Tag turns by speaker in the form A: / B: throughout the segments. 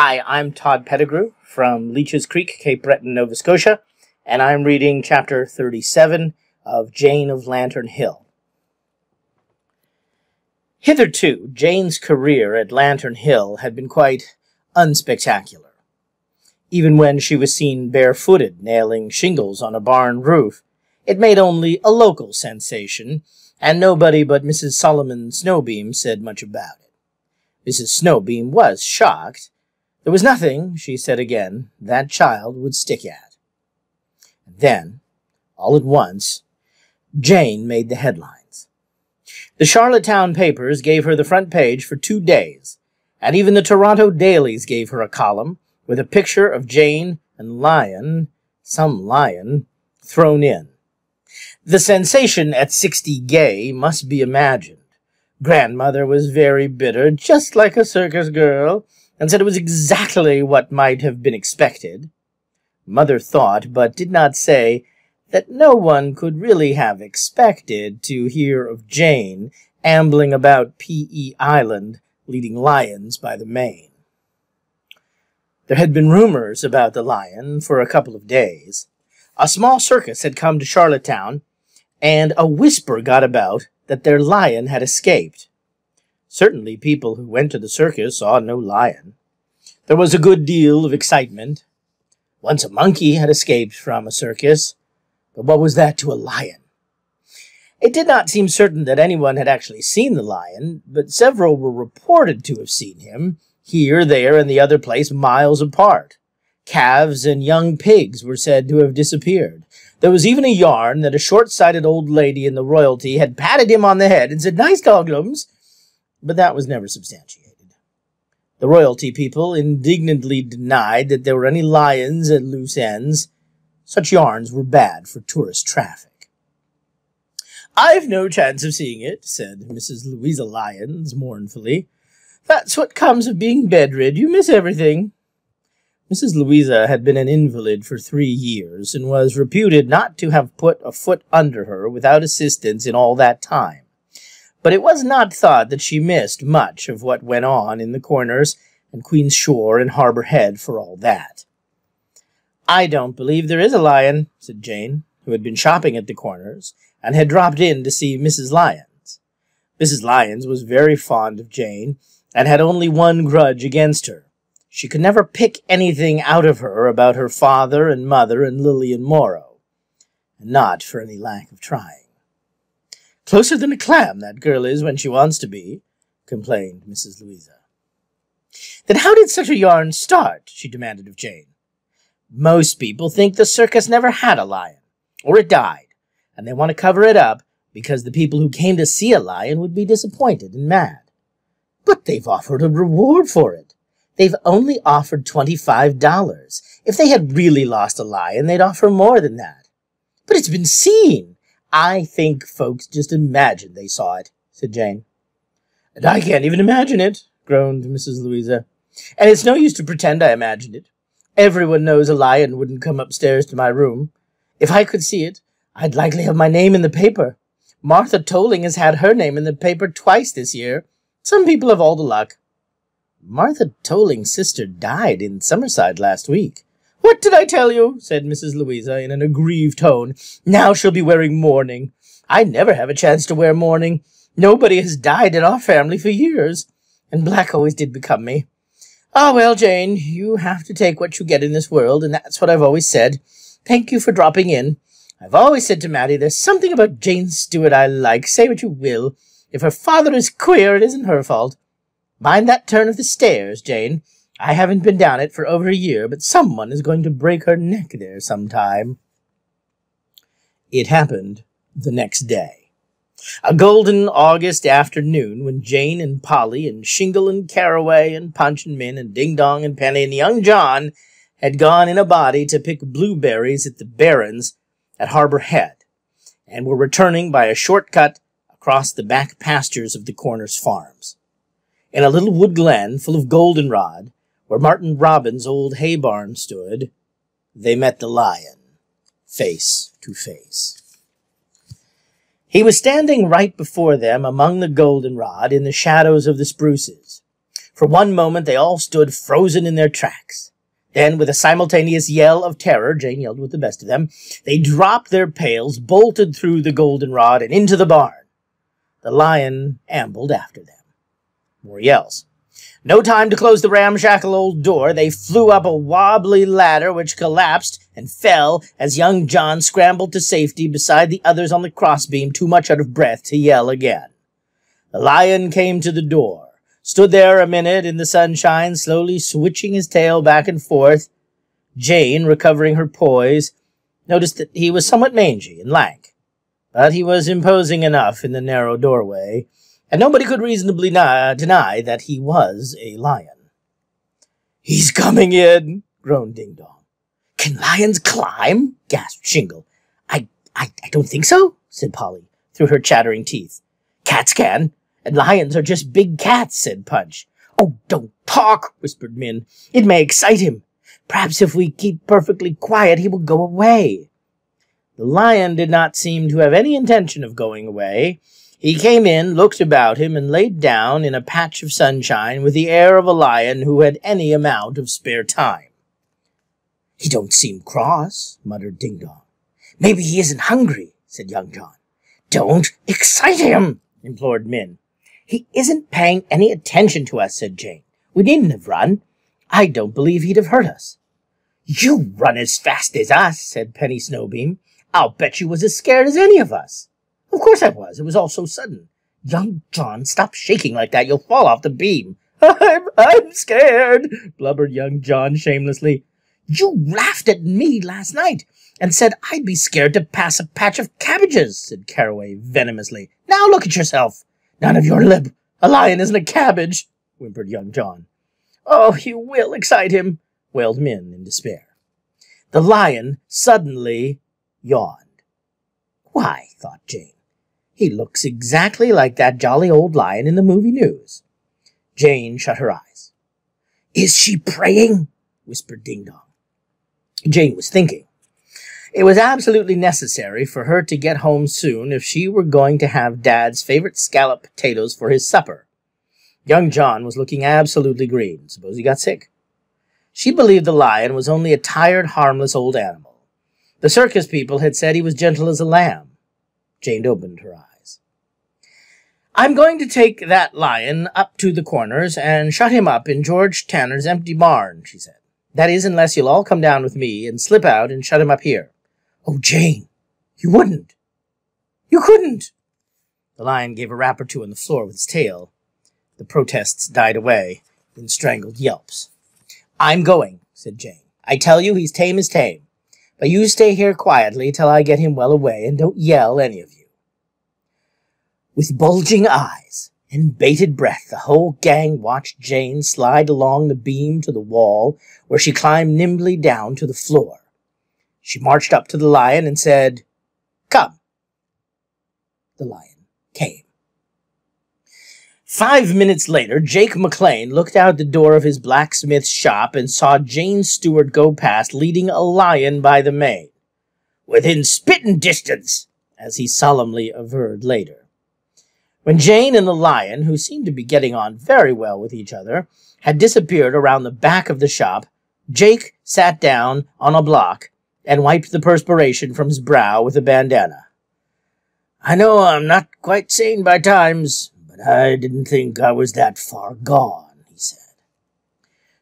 A: Hi, I'm Todd Pettigrew from Leeches Creek, Cape Breton, Nova Scotia, and I'm reading Chapter 37 of Jane of Lantern Hill. Hitherto, Jane's career at Lantern Hill had been quite unspectacular. Even when she was seen barefooted nailing shingles on a barn roof, it made only a local sensation, and nobody but Mrs. Solomon Snowbeam said much about it. Mrs. Snowbeam was shocked. There was nothing, she said again, that child would stick at. And then, all at once, Jane made the headlines. The Charlottetown papers gave her the front page for 2 days, and even the Toronto dailies gave her a column with a picture of Jane and some lion, thrown in. The sensation at 60 Gay must be imagined. Grandmother was very bitter, just like a circus girl, and said it was exactly what might have been expected. Mother thought, but did not say, that no one could really have expected to hear of Jane ambling about P.E. Island, leading lions by the mane. There had been rumors about the lion for a couple of days. A small circus had come to Charlottetown, and a whisper got about that their lion had escaped. Certainly people who went to the circus saw no lion. There was a good deal of excitement. Once a monkey had escaped from a circus, but what was that to a lion? It did not seem certain that anyone had actually seen the lion, but several were reported to have seen him, here, there, and the other place, miles apart. Calves and young pigs were said to have disappeared. There was even a yarn that a short-sighted old lady in the royalty had patted him on the head and said, "Nice goglums," but that was never substantiated. The royalty people indignantly denied that there were any lions at loose ends. Such yarns were bad for tourist traffic. "I've no chance of seeing it," said Mrs. Louisa Lyons mournfully. "That's what comes of being bedrid. You miss everything." Mrs. Louisa had been an invalid for 3 years, and was reputed not to have put a foot under her without assistance in all that time. But it was not thought that she missed much of what went on in the Corners and Queen's Shore and Harbour Head for all that. "I don't believe there is a lion," said Jane, who had been shopping at the Corners, and had dropped in to see Mrs. Lyons. Mrs. Lyons was very fond of Jane, and had only one grudge against her. She could never pick anything out of her about her father and mother and Lillian Morrow, and not for any lack of trying. "Closer than a clam, that girl is when she wants to be," complained Mrs. Louisa. "Then how did such a yarn start?" she demanded of Jane. "Most people think the circus never had a lion, or it died, and they want to cover it up because the people who came to see a lion would be disappointed and mad." "But they've offered a reward for it. They've only offered $25. If they had really lost a lion, they'd offer more than that." "But it's been seen." "I think folks just imagined they saw it," said Jane. "And I can't even imagine it," groaned Mrs. Louisa. "And it's no use to pretend I imagined it. Everyone knows a lion wouldn't come upstairs to my room. If I could see it, I'd likely have my name in the paper. Martha Tolling has had her name in the paper twice this year. Some people have all the luck." "Martha Tolling's sister died in Summerside last week." "What did I tell you?" said Mrs. Louisa in an aggrieved tone. "Now she'll be wearing mourning. I never have a chance to wear mourning. Nobody has died in our family for years, and black always did become me. Ah, well, Jane, you have to take what you get in this world, and that's what I've always said. Thank you for dropping in. I've always said to Mattie, there's something about Jane Stewart I like. Say what you will. If her father is queer, it isn't her fault. Mind that turn of the stairs, Jane. I haven't been down it for over a year, but someone is going to break her neck there sometime." It happened the next day. A golden August afternoon, when Jane and Polly and Shingle and Caraway and Punch and Min and Ding Dong and Penny and young John had gone in a body to pick blueberries at the Barrens at Harbour Head, and were returning by a short cut across the back pastures of the Corners farms. In a little wood glen full of goldenrod, where Martin Robbins' old hay barn stood, they met the lion, face to face. He was standing right before them among the goldenrod in the shadows of the spruces. For one moment they all stood frozen in their tracks. Then, with a simultaneous yell of terror, Jane yelled with the best of them, they dropped their pails, bolted through the goldenrod, and into the barn. The lion ambled after them. More yells. No time to close the ramshackle old door. They flew up a wobbly ladder which collapsed and fell as young John scrambled to safety beside the others on the crossbeam, too much out of breath to yell again. The lion came to the door, stood there a minute in the sunshine, slowly switching his tail back and forth. Jane, recovering her poise, noticed that he was somewhat mangy and lank, but he was imposing enough in the narrow doorway, and nobody could reasonably deny that he was a lion. "He's coming in," groaned Ding Dong. "Can lions climb?" gasped Shingle. I don't think so," said Polly, through her chattering teeth. "Cats can, and lions are just big cats," said Punch. "Oh, don't talk," whispered Min. "It may excite him. Perhaps if we keep perfectly quiet, he will go away." The lion did not seem to have any intention of going away. He came in, looked about him, and laid down in a patch of sunshine with the air of a lion who had any amount of spare time. "He don't seem cross," muttered Ding Dong. "Maybe he isn't hungry," said young John. "Don't excite him," implored Min. "He isn't paying any attention to us," said Jane. "We needn't have run. I don't believe he'd have hurt us." "You run as fast as us," said Penny Snowbeam. "I'll bet you was as scared as any of us." "Of course I was. It was all so sudden." "Young John, stop shaking like that. You'll fall off the beam." I'm scared," blubbered young John shamelessly. "You laughed at me last night and said I'd be scared to pass a patch of cabbages," said Caraway venomously. "Now look at yourself." "None of your lip. A lion isn't a cabbage," whimpered young John. "Oh, you will excite him," wailed Min in despair. The lion suddenly yawned. "Why," thought Jane, "he looks exactly like that jolly old lion in the movie news." Jane shut her eyes. "Is she praying?" whispered Ding Dong. Jane was thinking. It was absolutely necessary for her to get home soon if she were going to have Dad's favorite scallop potatoes for his supper. Young John was looking absolutely green. Suppose he got sick? She believed the lion was only a tired, harmless old animal. The circus people had said he was gentle as a lamb. Jane opened her eyes. "I'm going to take that lion up to the Corners and shut him up in George Tanner's empty barn," she said. "That is, unless you'll all come down with me and slip out and shut him up here." "Oh, Jane, you wouldn't. You couldn't." The lion gave a rap or two on the floor with his tail. The protests died away in strangled yelps. "I'm going," said Jane. "I tell you, he's tame as tame. But you stay here quietly till I get him well away, and don't yell, any of you." With bulging eyes and bated breath, the whole gang watched Jane slide along the beam to the wall, where she climbed nimbly down to the floor. She marched up to the lion and said, "Come." The lion came. 5 minutes later, Jake McLean looked out the door of his blacksmith's shop and saw Jane Stewart go past, leading a lion by the mane. "Within spitting distance," as he solemnly averred later. When Jane and the lion, who seemed to be getting on very well with each other, had disappeared around the back of the shop, Jake sat down on a block and wiped the perspiration from his brow with a bandana. "I know I'm not quite sane by times, but I didn't think I was that far gone," he said.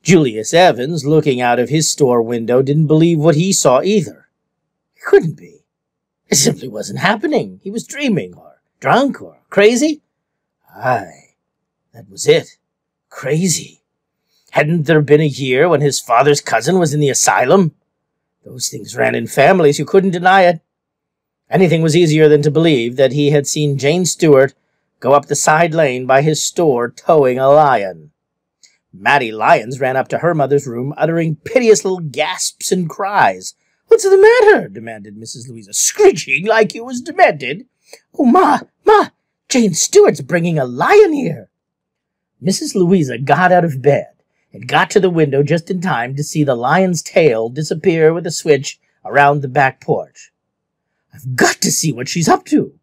A: Julius Evans, looking out of his store window, didn't believe what he saw either. It couldn't be. It simply wasn't happening. He was dreaming, or drunk, or crazy. Aye, that was it. Crazy. Hadn't there been a year when his father's cousin was in the asylum? Those things ran in families. You couldn't deny it. Anything was easier than to believe that he had seen Jane Stewart go up the side lane by his store towing a lion. Mattie Lyons ran up to her mother's room, uttering piteous little gasps and cries. "What's the matter?" demanded Mrs. Louisa. "Screeching like you was demented." "Oh, Ma, Jane Stewart's bringing a lion here." Mrs. Louisa got out of bed and got to the window just in time to see the lion's tail disappear with a switch around the back porch. "I've got to see what she's up to."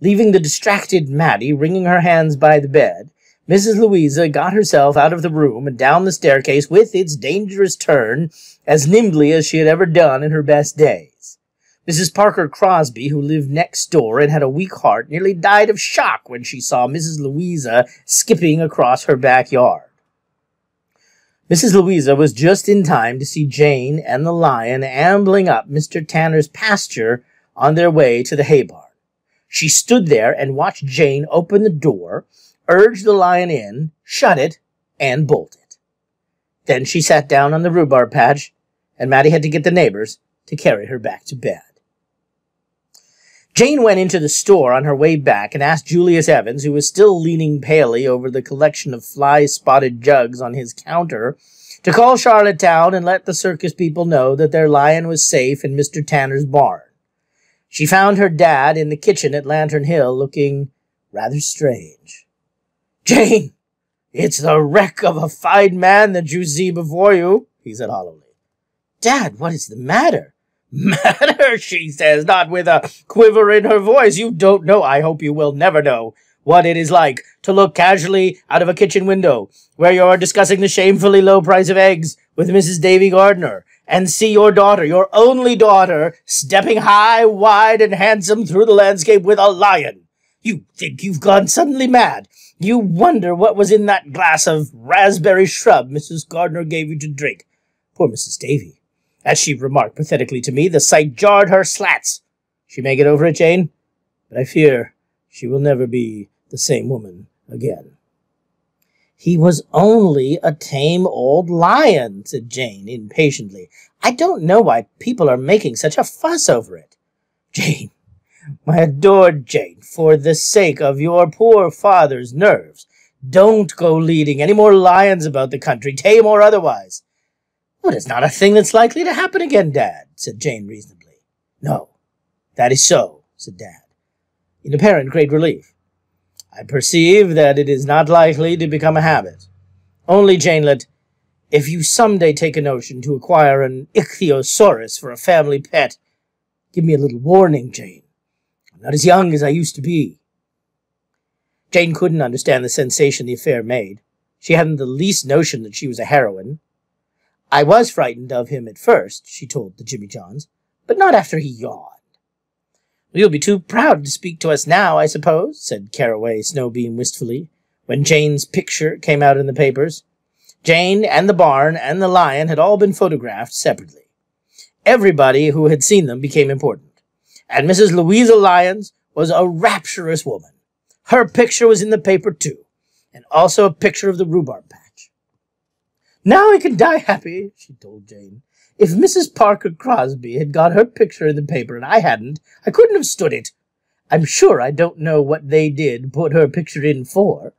A: Leaving the distracted Mattie wringing her hands by the bed, Mrs. Louisa got herself out of the room and down the staircase with its dangerous turn as nimbly as she had ever done in her best days. Mrs. Parker Crosby, who lived next door and had a weak heart, nearly died of shock when she saw Mrs. Louisa skipping across her backyard. Mrs. Louisa was just in time to see Jane and the lion ambling up Mr. Tanner's pasture on their way to the hay barn. She stood there and watched Jane open the door, urge the lion in, shut it, and bolt it. Then she sat down on the rhubarb patch, and Mattie had to get the neighbors to carry her back to bed. Jane went into the store on her way back and asked Julius Evans, who was still leaning palely over the collection of fly-spotted jugs on his counter, to call Charlottetown and let the circus people know that their lion was safe in Mr. Tanner's barn. She found her dad in the kitchen at Lantern Hill, looking rather strange. "Jane, it's the wreck of a fine man that you see before you," he said hollowly. "Dad, what is the matter?" "Matter," she says, not with a quiver in her voice. "You don't know, I hope you will never know, what it is like to look casually out of a kitchen window where you're discussing the shamefully low price of eggs with Mrs. Davy Gardner and see your daughter, your only daughter, stepping high, wide, and handsome through the landscape with a lion. You think you've gone suddenly mad. You wonder what was in that glass of raspberry shrub Mrs. Gardner gave you to drink. Poor Mrs. Davy. As she remarked pathetically to me, the sight jarred her slats. She may get over it, Jane, but I fear she will never be the same woman again." "He was only a tame old lion," said Jane impatiently. "I don't know why people are making such a fuss over it." "Jane, my adored Jane, for the sake of your poor father's nerves, don't go leading any more lions about the country, tame or otherwise." "Well, it's not a thing that's likely to happen again, Dad," said Jane reasonably. "No, that is so," said Dad, in apparent great relief. "I perceive that it is not likely to become a habit. Only, Janelet, if you someday take a notion to acquire an ichthyosaurus for a family pet, give me a little warning, Jane. I'm not as young as I used to be." Jane couldn't understand the sensation the affair made. She hadn't the least notion that she was a heroine. "I was frightened of him at first," she told the Jimmy Johns, "but not after he yawned." "You'll be too proud to speak to us now, I suppose," said Caraway Snowbeam wistfully, when Jane's picture came out in the papers. Jane and the barn and the lion had all been photographed separately. Everybody who had seen them became important, and Mrs. Louisa Lyons was a rapturous woman. Her picture was in the paper, too, and also a picture of the rhubarb patch. "Now I can die happy," she told Jane. "If Mrs. Parker Crosby had got her picture in the paper and I hadn't, I couldn't have stood it. I'm sure I don't know what they did put her picture in for.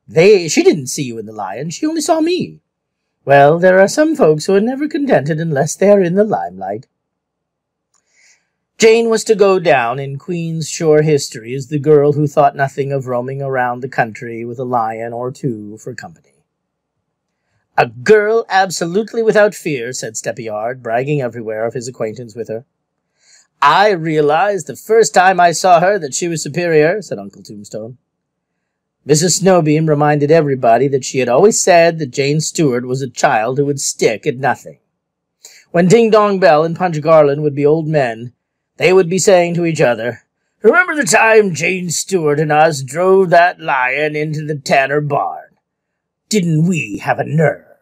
A: She didn't see you in the lion, she only saw me. Well, there are some folks who are never contented unless they are in the limelight." Jane was to go down in Queen's Shore history as the girl who thought nothing of roaming around the country with a lion or two for company. "A girl absolutely without fear," said Steppyard, bragging everywhere of his acquaintance with her. "I realized the first time I saw her that she was superior," said Uncle Tombstone. Mrs. Snowbeam reminded everybody that she had always said that Jane Stewart was a child who would stick at nothing. When Ding Dong Bell and Punch Garland would be old men, they would be saying to each other, "Remember the time Jane Stewart and us drove that lion into the Tanner barn? Didn't we have a nerve?"